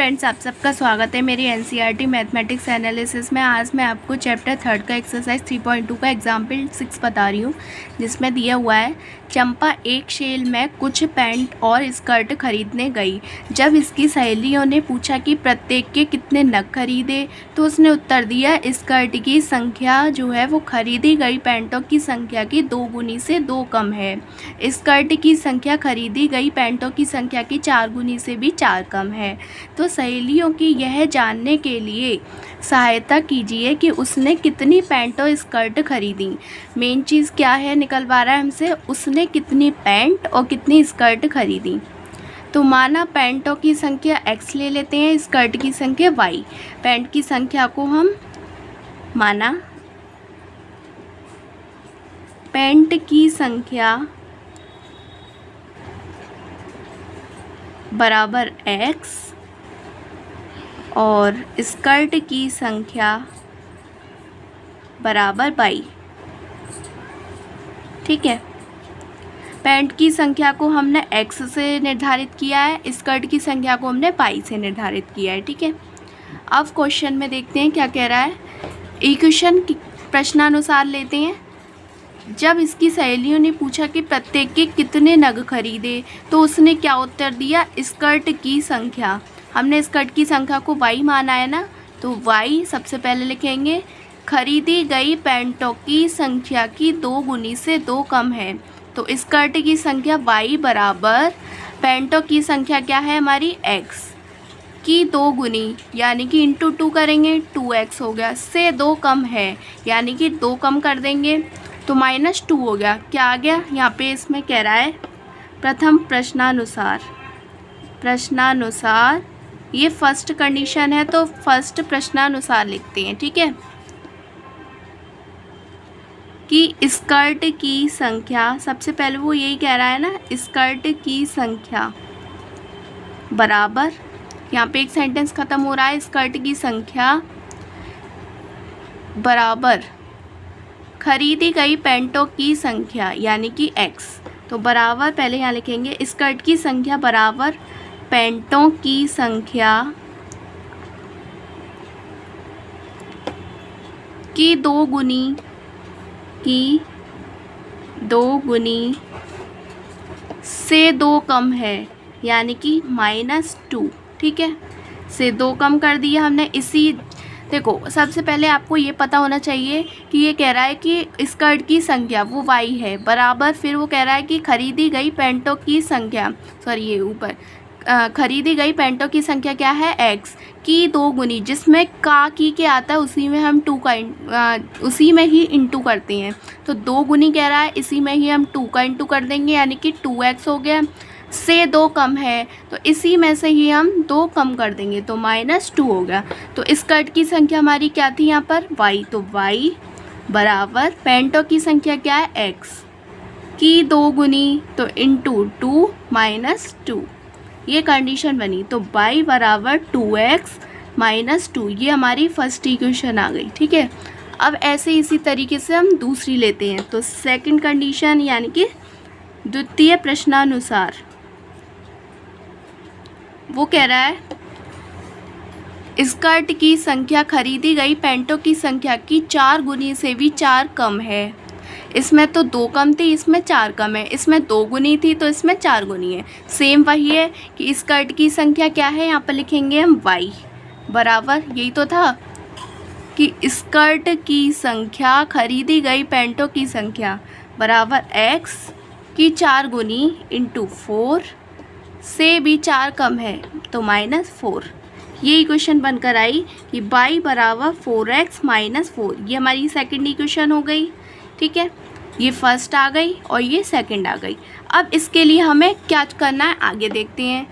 Friends, आप सबका स्वागत है मेरी एनसीईआरटी मैथमेटिक्स एनालिसिस में। आज मैं आपको चैप्टर 3 का एक्सरसाइज 3.2 का एग्जाम्पल 6 बता रही हूँ, जिसमें दिया हुआ है चंपा एक सेल में कुछ पैंट और स्कर्ट खरीदने गई। जब इसकी सहेलियों ने पूछा कि प्रत्येक के कितने नग खरीदे, तो उसने उत्तर दिया स्कर्ट की संख्या जो है वो खरीदी गई पैंटों की संख्या की 2 गुनी से 2 कम है। स्कर्ट की संख्या खरीदी गई पैंटों की संख्या की 4 गुनी से भी 4 कम है। तो सहेलियों की यह जानने के लिए सहायता कीजिए कि उसने कितनी पैंट और स्कर्ट खरीदी। मेन चीज़ क्या है, निकलवा रहा है हमसे उसने कितनी पैंट और कितनी स्कर्ट खरीदी। तो माना पैंटों की संख्या x ले लेते हैं, स्कर्ट की संख्या y। पैंट की संख्या को हम माना पैंट की संख्या बराबर x और स्कर्ट की संख्या बराबर y। ठीक है, पैंट की संख्या को हमने x से निर्धारित किया है, स्कर्ट की संख्या को हमने y से निर्धारित किया है। ठीक है, अब क्वेश्चन में देखते हैं क्या कह रहा है। इक्वेशन प्रश्नानुसार लेते हैं। जब इसकी सहेलियों ने पूछा कि प्रत्येक के कितने नग खरीदे, तो उसने क्या उत्तर दिया, स्कर्ट की संख्या। हमने स्कर्ट की संख्या को y माना है ना, तो y सबसे पहले लिखेंगे। खरीदी गई पैंटों की संख्या की 2 गुनी से 2 कम है, तो स्कर्ट की संख्या y बराबर पैंटों की संख्या क्या है हमारी x की 2 गुनी, यानी कि इंटू 2 करेंगे, 2x हो गया, से 2 कम है यानी कि 2 कम कर देंगे तो -2 हो गया। क्या आ गया यहाँ पे, इसमें कह रहा है प्रथम प्रश्नानुसार ये फर्स्ट कंडीशन है, तो फर्स्ट प्रश्नानुसार लिखते हैं। ठीक है, कि स्कर्ट की संख्या, सबसे पहले वो यही कह रहा है ना, स्कर्ट की संख्या बराबर, यहाँ पे एक सेंटेंस ख़त्म हो रहा है, स्कर्ट की संख्या बराबर खरीदी गई पैंटों की संख्या यानी कि x। तो बराबर पहले यहाँ लिखेंगे स्कर्ट की संख्या बराबर पैंटों की संख्या की 2 गुनी से 2 कम है, यानी कि -2। ठीक है, से 2 कम कर दिया हमने। इसी देखो, सबसे पहले आपको ये पता होना चाहिए कि ये कह रहा है कि स्कर्ट की संख्या वो y है बराबर, फिर वो कह रहा है कि खरीदी गई पैंटों की संख्या, सॉरी ये ऊपर खरीदी गई पैंटों की संख्या क्या है x की 2 गुनी, जिसमें का की के आता है उसी में हम उसी में ही इंटू करते हैं। तो 2 गुनी कह रहा है, इसी में ही हम 2 का इंटू कर देंगे, यानी कि 2x हो गया। से 2 कम है तो इसी में से ही हम 2 कम कर देंगे तो -2 हो गया। तो स्कर्ट की संख्या हमारी क्या थी यहाँ पर, y। तो y बराबर पैंटों की संख्या क्या है x की 2 गुनी, तो इंटू 2 -2, ये कंडीशन बनी। तो y बराबर 2x -2, ये हमारी फर्स्ट इक्वेशन आ गई। ठीक है, अब ऐसे इसी तरीके से हम दूसरी लेते हैं। तो सेकंड कंडीशन यानी कि द्वितीय प्रश्नानुसार वो कह रहा है स्कर्ट की संख्या खरीदी गई पैंटों की संख्या की 4 गुनी से भी 4 कम है। इसमें तो 2 कम थी, इसमें 4 कम है, इसमें 2 गुनी थी तो इसमें 4 गुनी है। सेम वही है कि स्कर्ट की संख्या क्या है, यहाँ पर लिखेंगे हम y बराबर, यही तो था कि स्कर्ट की संख्या खरीदी गई पैंटों की संख्या बराबर x की 4 गुनी इंटू 4, से भी 4 कम है तो -4। ये इक्वेशन बनकर आई कि y बराबर 4x -4, ये हमारी सेकंड इक्वेशन हो गई। ठीक है, ये फर्स्ट आ गई और ये सेकंड आ गई। अब इसके लिए हमें क्या करना है आगे देखते हैं।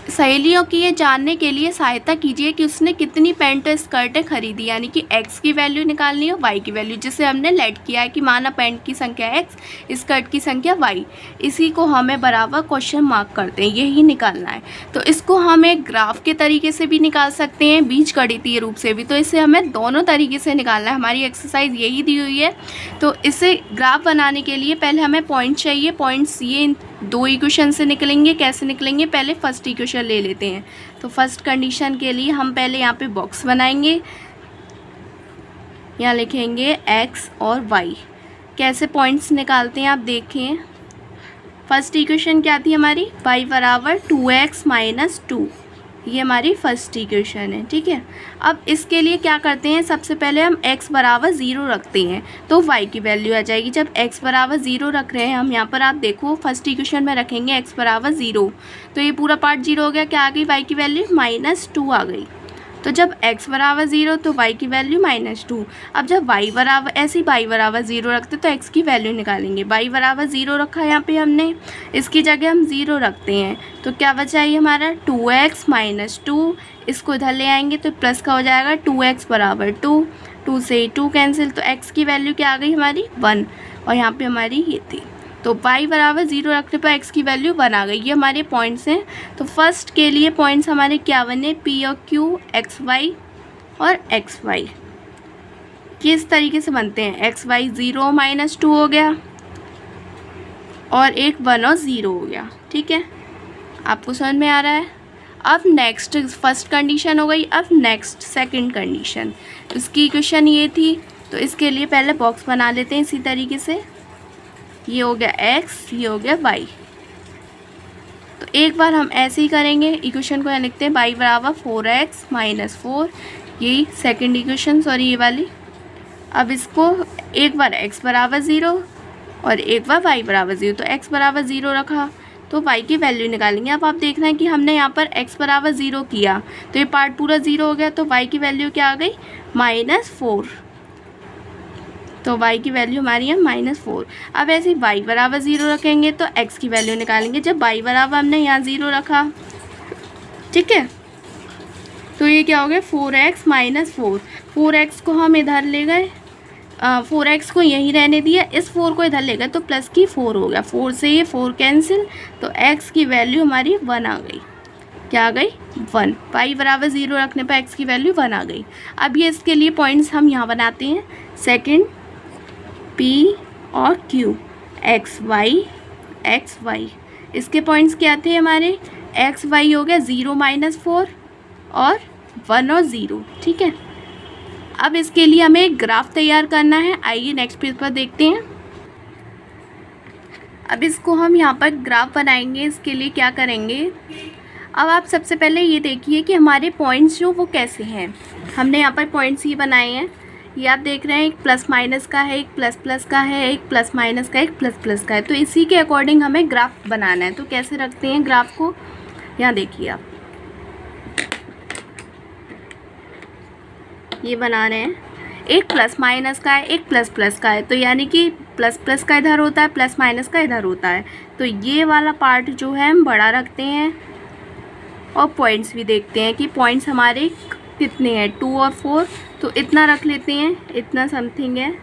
सहेलियों की ये जानने के लिए सहायता कीजिए कि उसने कितनी पैंट और स्कर्टें खरीदी, यानी कि x की वैल्यू निकालनी है, y की वैल्यू, जिसे हमने लेट किया है कि माना पैंट की संख्या x, स्कर्ट की संख्या y। इसी को हमें बराबर क्वेश्चन मार्क करते हैं, यही निकालना है। तो इसको हम एक ग्राफ के तरीके से भी निकाल सकते हैं, बीजगणितीय रूप से भी। तो इसे हमें दोनों तरीके से निकालना है, हमारी एक्सरसाइज यही दी हुई है। तो इसे ग्राफ बनाने के लिए पहले हमें पॉइंट चाहिए, पॉइंट्स ये दो इक्वेशन से निकलेंगे। कैसे निकलेंगे, पहले फर्स्ट इक्वेशन ले लेते हैं। तो फर्स्ट कंडीशन के लिए हम पहले यहाँ पे बॉक्स बनाएंगे, यहाँ लिखेंगे x और y। कैसे पॉइंट्स निकालते हैं आप देखें। फर्स्ट इक्वेशन क्या थी हमारी, y बराबर 2x माइनस 2, ये हमारी फर्स्ट इक्वेशन है, ठीक है। अब इसके लिए क्या करते हैं, सबसे पहले हम x बराबर 0 रखते हैं तो y की वैल्यू आ जाएगी। जब x बराबर 0 रख रहे हैं हम यहाँ पर, आप देखो फर्स्ट इक्वेशन में रखेंगे x बराबर 0, तो ये पूरा पार्ट 0 हो गया। क्या आ गई y की वैल्यू, -2 आ गई। तो जब x बराबर 0 तो y की वैल्यू -2। अब जब y बराबर, ऐसे ही y बराबर 0 रखते तो x की वैल्यू निकालेंगे। y बराबर 0 रखा है यहाँ पे हमने, इसकी जगह हम 0 रखते हैं तो क्या बचा ये हमारा 2x माइनस 2। इसको इधर ले आएंगे तो प्लस का हो जाएगा 2x बराबर 2, 2 से 2 कैंसिल, तो x की वैल्यू क्या आ गई हमारी 1, और यहाँ पर हमारी ये थी। तो y बराबर 0 रखने पर x की वैल्यू 1 आ गई। ये हमारे पॉइंट्स हैं। तो फर्स्ट के लिए पॉइंट्स हमारे क्या बने, p और q, xy और xy। किस तरीके से बनते हैं, xy 0 माइनस 2 हो गया और एक 1 और 0 हो गया, ठीक है। आपको समझ में आ रहा है। अब नेक्स्ट फर्स्ट कंडीशन हो गई। अब नेक्स्ट सेकंड कंडीशन, इसकी इक्वेशन ये थी तो इसके लिए पहले बॉक्स बना लेते हैं इसी तरीके से। ये हो गया x, ये हो गया y। तो एक बार हम ऐसे ही करेंगे, इक्वेशन को यहाँ लिखते हैं y बराबर 4x माइनस 4, यही सेकंड इक्वेशन, सॉरी ये वाली। अब इसको एक बार x बराबर 0 और एक बार y बराबर 0, तो x बराबर 0 रखा तो y की वैल्यू निकालेंगे। अब आप देखना है कि हमने यहाँ पर x बराबर 0 किया तो ये पार्ट पूरा 0 हो गया, तो y की वैल्यू क्या आ गई, -4। तो y की वैल्यू हमारी है -4। अब ऐसे ही y बराबर 0 रखेंगे तो x की वैल्यू निकालेंगे। जब y बराबर हमने यहाँ 0 रखा, ठीक है, तो ये क्या हो गया 4x माइनस 4। 4x को हम इधर ले गए, 4x को यहीं रहने दिया, इस 4 को इधर ले गए तो प्लस की 4 हो गया। 4 से ये 4 कैंसिल, तो x की वैल्यू हमारी 1 आ गई। क्या आ गई, 1। y बराबर 0 रखने पर x की वैल्यू 1 आ गई। अब ये इसके लिए पॉइंट्स हम यहाँ बनाते हैं। सेकंड p और q, x y। इसके पॉइंट्स क्या थे हमारे, x y हो गया 0 माइनस 4 और 1 और 0, ठीक है। अब इसके लिए हमें एक ग्राफ तैयार करना है। आइए नेक्स्ट पेज पर देखते हैं। अब इसको हम यहाँ पर ग्राफ बनाएंगे। इसके लिए क्या करेंगे, अब आप सबसे पहले ये देखिए कि हमारे पॉइंट्स जो वो कैसे हैं। हमने यहाँ पर पॉइंट्स ही बनाए हैं। ये आप देख रहे हैं, एक प्लस माइनस का है, एक प्लस प्लस का है, एक प्लस माइनस का, एक प्लस प्लस का है। तो इसी के अकॉर्डिंग हमें ग्राफ बनाना है। तो कैसे रखते हैं ग्राफ को, यहाँ देखिए आप, ये बना रहे हैं। एक प्लस माइनस का है, एक प्लस प्लस का है, तो यानी कि प्लस प्लस का इधर होता है, प्लस माइनस का इधर होता है। तो ये वाला पार्ट जो है हम बड़ा रखते हैं और पॉइंट्स भी देखते हैं कि पॉइंट्स हमारे कितने हैं, 2 और 4, तो इतना रख लेते हैं, इतना समथिंग है।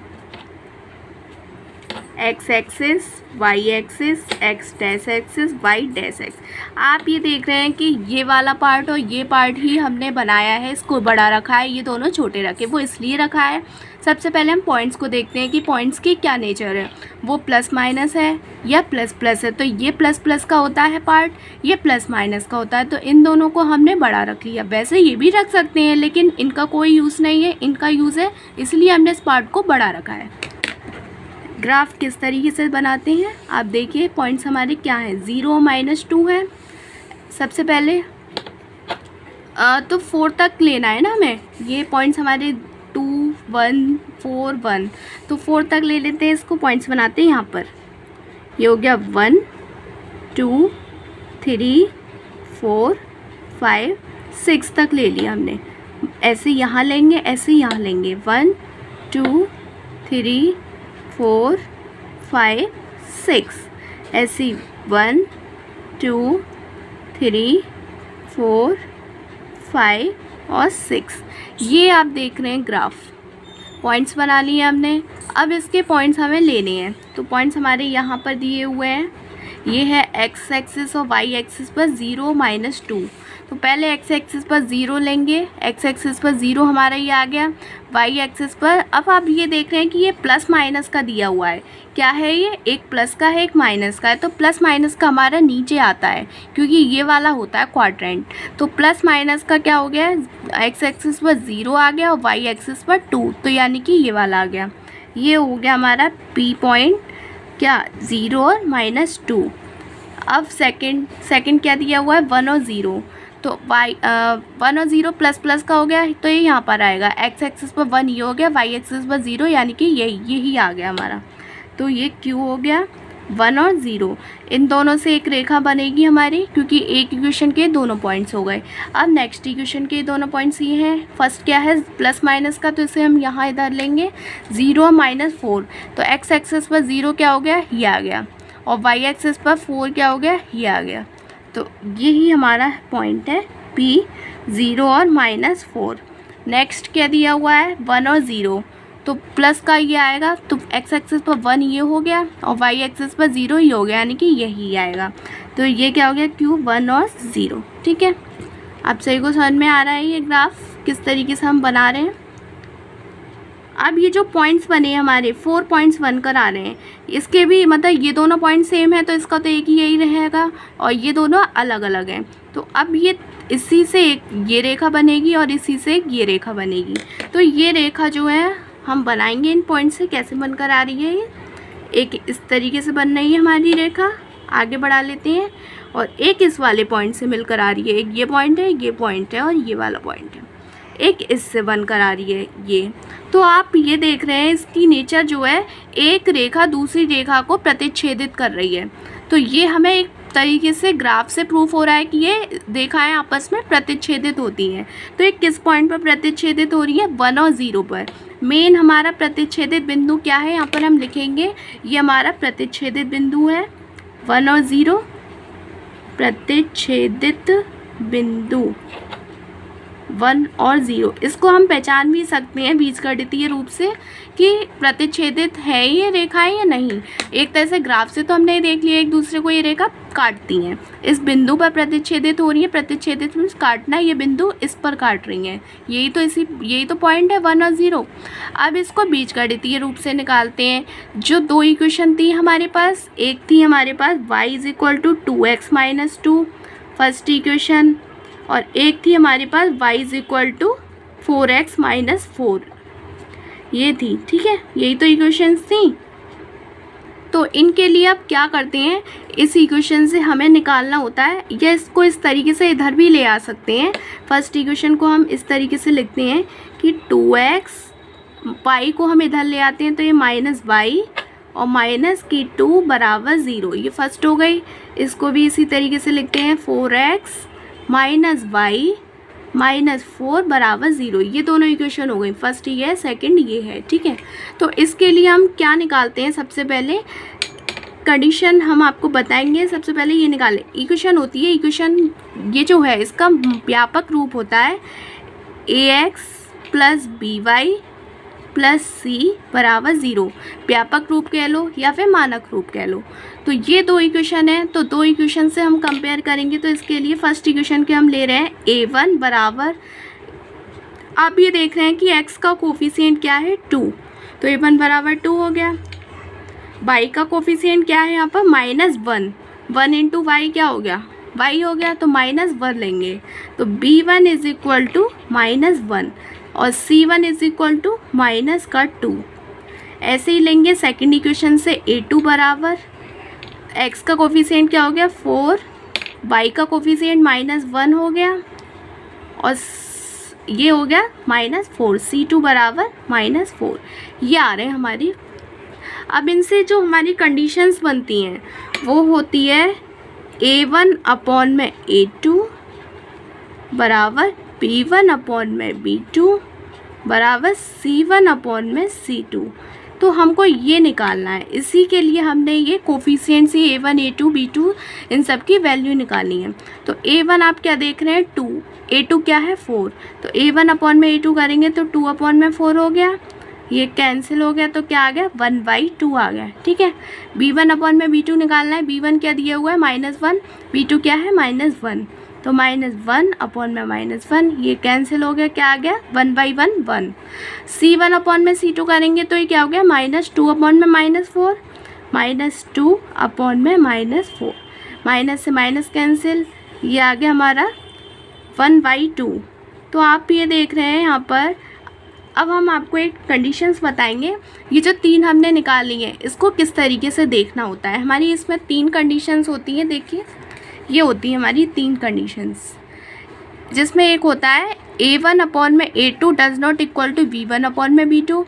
x axis, y axis, x dash axis, y dash x. आप ये देख रहे हैं कि ये वाला पार्ट और ये पार्ट ही हमने बनाया है, इसको बड़ा रखा है, ये दोनों छोटे रखे। वो इसलिए रखा है, सबसे पहले हम पॉइंट्स को देखते हैं कि पॉइंट्स की क्या नेचर है। वो प्लस माइनस है या प्लस प्लस है, तो ये प्लस प्लस का होता है पार्ट, ये प्लस माइनस का होता है, तो इन दोनों को हमने बड़ा रख लिया। वैसे ये भी रख सकते हैं लेकिन इनका कोई यूज़ नहीं है, इनका यूज़ है, इसलिए हमने इस पार्ट को बड़ा रखा है। ग्राफ किस तरीके से बनाते हैं आप देखिए। पॉइंट्स हमारे क्या हैं, 0 माइनस 2 है सबसे पहले, तो 4 तक लेना है ना हमें। ये पॉइंट्स हमारे 2 1 4 1, तो 4 तक ले लेते हैं, इसको पॉइंट्स बनाते हैं यहाँ पर। ये हो गया 1 2 3 4 5 6 तक ले लिया हमने। ऐसे यहाँ लेंगे, ऐसे यहाँ लेंगे, 1 2 3 4 5 6, ऐसे 1 2 3 4 5 और 6। ये आप देख रहे हैं ग्राफ, पॉइंट्स बना लिए हमने। अब इसके पॉइंट्स हमें लेने हैं, तो पॉइंट्स हमारे यहाँ पर दिए हुए हैं। ये है x एक्सिस और y एक्सिस पर 0 माइनस 2, तो पहले एक्स एक्सिस पर 0 लेंगे, एक्स एक्सिस पर 0 हमारा ये आ गया, वाई एक्सिस पर अब आप ये देख रहे हैं कि ये प्लस माइनस का दिया हुआ है, क्या है ये, एक प्लस का है एक माइनस का है, तो प्लस माइनस का हमारा नीचे आता है क्योंकि ये वाला होता है क्वाड्रेंट। तो प्लस माइनस का क्या हो गया, एक्स एक्सिस पर 0 आ गया और वाई एक्सिस पर 2, तो यानी कि ये वाला आ गया, ये हो गया हमारा पी पॉइंट क्या 0 और -2। अब सेकंड क्या दिया हुआ है 1 और 0, तो वाई 1 और 0 प्लस प्लस का हो गया तो ये यहाँ पर आएगा, एक्स एक्सिस पर 1 ये हो गया, वाई एक्सिस पर 0 यानी कि यही आ गया हमारा। तो ये क्यू हो गया 1 और 0, इन दोनों से एक रेखा बनेगी हमारी क्योंकि एक इक्वेशन के दोनों पॉइंट्स हो गए। अब नेक्स्ट इक्वेशन के दोनों पॉइंट्स ये हैं, फर्स्ट क्या है प्लस माइनस का, तो इसे हम यहाँ इधर लेंगे 0 और -4, तो एक्स एक्सिस पर 0 क्या हो गया ये आ गया और वाई एक्सिस पर 4 क्या हो गया ये आ गया। तो यही हमारा पॉइंट है P 0 और -4। नेक्स्ट क्या दिया हुआ है 1 और 0, तो प्लस का ये आएगा, तो एक्स एक्सिस पर 1 ये हो गया और वाई एक्सिस पर 0 ही हो गया यानी कि यही आएगा। तो ये क्या हो गया Q 1 और 0। ठीक है, आप सही को समझ में आ रहा है ये ग्राफ किस तरीके से हम बना रहे हैं। अब ये जो पॉइंट्स बने हमारे 4 पॉइंट्स बनकर आ रहे हैं, इसके भी मतलब ये दोनों पॉइंट सेम है तो इसका तो एक ही यही रहेगा और ये दोनों अलग अलग हैं। तो अब ये इसी से एक ये रेखा बनेगी और इसी से एक ये रेखा बनेगी। तो ये रेखा जो है हम बनाएंगे इन पॉइंट से, कैसे बनकर आ रही है ये, एक इस तरीके से बन रही है हमारी रेखा, आगे बढ़ा लेते हैं, और एक इस वाले पॉइंट से मिलकर आ रही है, एक ये पॉइंट है, ये पॉइंट है और ये वाला पॉइंट है, एक इससे बनकर आ रही है ये। तो आप ये देख रहे हैं इसकी नेचर जो है एक रेखा दूसरी रेखा को प्रतिच्छेदित कर रही है। तो ये हमें एक तरीके से ग्राफ से प्रूफ हो रहा है कि ये रेखाएं आपस में प्रतिच्छेदित होती हैं। तो ये किस पॉइंट पर प्रतिच्छेदित हो रही है 1 और 0 पर। मेन हमारा प्रतिच्छेदित बिंदु क्या है, यहाँ पर हम लिखेंगे ये हमारा प्रतिच्छेदित बिंदु है 1 और 0, प्रतिच्छेदित बिंदु 1 और 0। इसको हम पहचान भी सकते हैं बीजगणितीय रूप से कि प्रतिच्छेदित है ये रेखाएं या नहीं। एक तरह से ग्राफ से तो हमने देख लिया एक दूसरे को ये रेखा काटती हैं, इस बिंदु पर प्रतिच्छेदित हो रही है, प्रतिच्छेदित मीन्स काटना, ये बिंदु इस पर काट रही हैं, यही तो पॉइंट है 1 और 0। अब इसको बीजगणितीय रूप से निकालते हैं। जो दो इक्वेशन थी हमारे पास, एक थी हमारे पास y = 2x - 2 फर्स्ट इक्वेशन, और एक थी हमारे पास y = 4x - 4, ये थी। ठीक है, यही तो इक्वेशंस थी। तो इनके लिए अब क्या करते हैं, इस इक्वेशन से हमें निकालना होता है, या इसको इस तरीके से इधर भी ले आ सकते हैं। फर्स्ट इक्वेशन को हम इस तरीके से लिखते हैं कि 2x, y को हम इधर ले आते हैं तो ये -y और -2 = 0, ये फर्स्ट हो गई। इसको भी इसी तरीके से लिखते हैं 4x - y -4 = 0, ये दोनों इक्वेशन हो गई, फर्स्ट ये है सेकंड ये है। ठीक है, तो इसके लिए हम क्या निकालते हैं, सबसे पहले कंडीशन हम आपको बताएंगे। सबसे पहले ये निकालें, इक्वेशन होती है, इक्वेशन ये जो है इसका व्यापक रूप होता है ax + by + c = 0, व्यापक रूप कह लो या फिर मानक रूप कह लो। तो ये दो इक्वेशन है, तो दो इक्वेशन से हम कंपेयर करेंगे। तो इसके लिए फर्स्ट इक्वेशन के हम ले रहे हैं a1 बराबर, आप ये देख रहे हैं कि x का कोफिशिएंट क्या है 2, तो a1 बराबर 2 हो गया। y का कोफिशिएंट क्या है यहाँ पर -1, 1 × y क्या हो गया y हो गया, तो -1 लेंगे। तो b1 = -1 और c1 = -2। ऐसे ही लेंगे सेकंड इक्वेशन से a2 बराबर, x का कोफिशिएंट क्या हो गया 4, y का कोफिशिएंट -1 हो गया और ये हो गया -4, c2 बराबर -4, ये आ रहे हैं हमारी। अब इनसे जो हमारी कंडीशंस बनती हैं वो होती है a1/a2 बराबर b1/b2 बराबर c1/c2। तो हमको ये निकालना है, इसी के लिए हमने ये कोफिशिएंट्स ही a1 a2 b2 इन सब की वैल्यू निकालनी है। तो a1 आप क्या देख रहे हैं 2, a2 क्या है 4, तो a1/a2 करेंगे तो 2/4 हो गया, ये कैंसिल हो गया, तो क्या आ गया 1/2 आ गया। ठीक है, b1/b2 निकालना है, b1 क्या दिया हुआ है -1, b2 क्या है -1, तो तो -1/-1 ये कैंसिल हो गया, क्या आ गया 1/1 1। C1/C2 करेंगे तो ये क्या हो गया -2/-4, -2/-4, माइनस से माइनस कैंसिल, ये आ गया हमारा 1/2। तो आप ये देख रहे हैं यहाँ पर। अब हम आपको एक कंडीशंस बताएंगे, ये जो 3 हमने निकाली हैं इसको किस तरीके से देखना होता है। हमारी इसमें 3 कंडीशंस होती हैं, देखिए ये होती है हमारी 3 कंडीशंस, जिसमें एक होता है A1/A2 does not equal to B1/B2,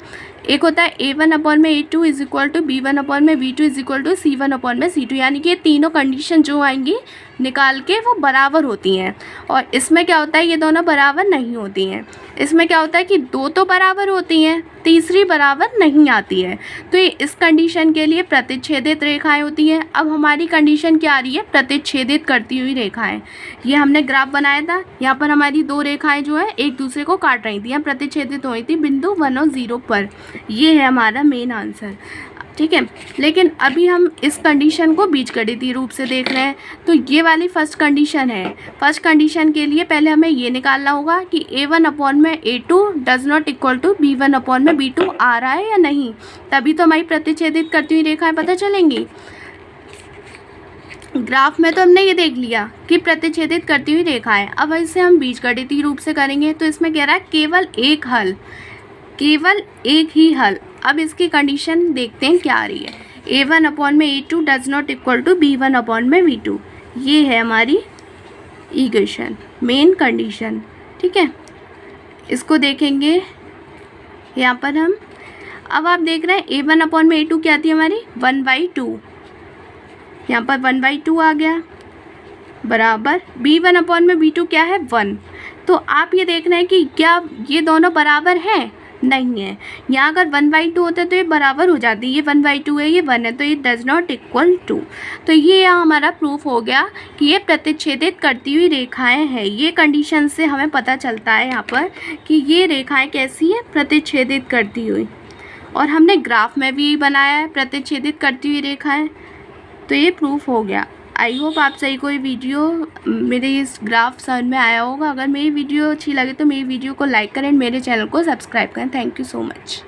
एक होता है A1/A2 is equal to B1/B2 is equal to C1/C2, यानी कि ये तीनों कंडीशन जो आएंगी निकाल के वो बराबर होती हैं। और इसमें क्या होता है, ये दोनों बराबर नहीं होती हैं। इसमें क्या होता है कि 2 तो बराबर होती हैं, तीसरी बराबर नहीं आती है। तो ये इस कंडीशन के लिए प्रतिच्छेदित रेखाएं होती हैं। अब हमारी कंडीशन क्या आ रही है, प्रतिच्छेदित करती हुई रेखाएं। ये हमने ग्राफ बनाया था, यहाँ पर हमारी 2 रेखाएं जो है एक दूसरे को काट रही थी, यहाँ प्रतिच्छेदित हुई थी बिंदु 1 और 0 पर। ये है हमारा मेन आंसर, ठीक है। लेकिन अभी हम इस कंडीशन को बीजगणितीय रूप से देख रहे हैं। तो ये वाली फर्स्ट कंडीशन है। फर्स्ट कंडीशन के लिए पहले हमें ये निकालना होगा कि A1/A2 does not equal to B1/B2 आ रहा है या नहीं, तभी तो हमारी प्रतिच्छेदित करती हुई रेखाएं पता चलेंगी। ग्राफ में तो हमने ये देख लिया कि प्रतिच्छेदित करती हुई रेखाएं। अब इसे हम बीजगणितीय रूप से करेंगे तो इसमें कह रहा है केवल एक हल, केवल एक ही हल। अब इसकी कंडीशन देखते हैं क्या आ रही है। A1/A2 does not equal to B1/B2, ये है हमारी इक्वेशन, मेन कंडीशन, ठीक है। इसको देखेंगे यहाँ पर हम। अब आप देख रहे हैं A1/A2 क्या थी हमारी 1/2, यहाँ पर 1/2 आ गया, बराबर B1/B2 क्या है 1। तो आप ये देख रहे हैं कि क्या ये दोनों बराबर हैं, नहीं है। यहाँ अगर 1/2 होता है तो ये बराबर हो जाती है, ये 1/2 है, ये 1 है, तो ये डज नॉट इक्वल टू। तो ये यहाँ हमारा प्रूफ हो गया कि ये प्रतिच्छेदित करती हुई रेखाएं हैं। ये कंडीशन से हमें पता चलता है यहाँ पर कि ये रेखाएं कैसी हैं, प्रतिच्छेदित करती हुई। और हमने ग्राफ में भी बनाया है प्रतिच्छेदित करती हुई रेखाएं, तो ये प्रूफ हो गया। आई होप आप सही कोई वीडियो मेरे इस ग्राफ समझ में आया होगा। अगर मेरी वीडियो अच्छी लगे तो मेरी वीडियो को लाइक करें, मेरे चैनल को सब्सक्राइब करें। Thank you so much.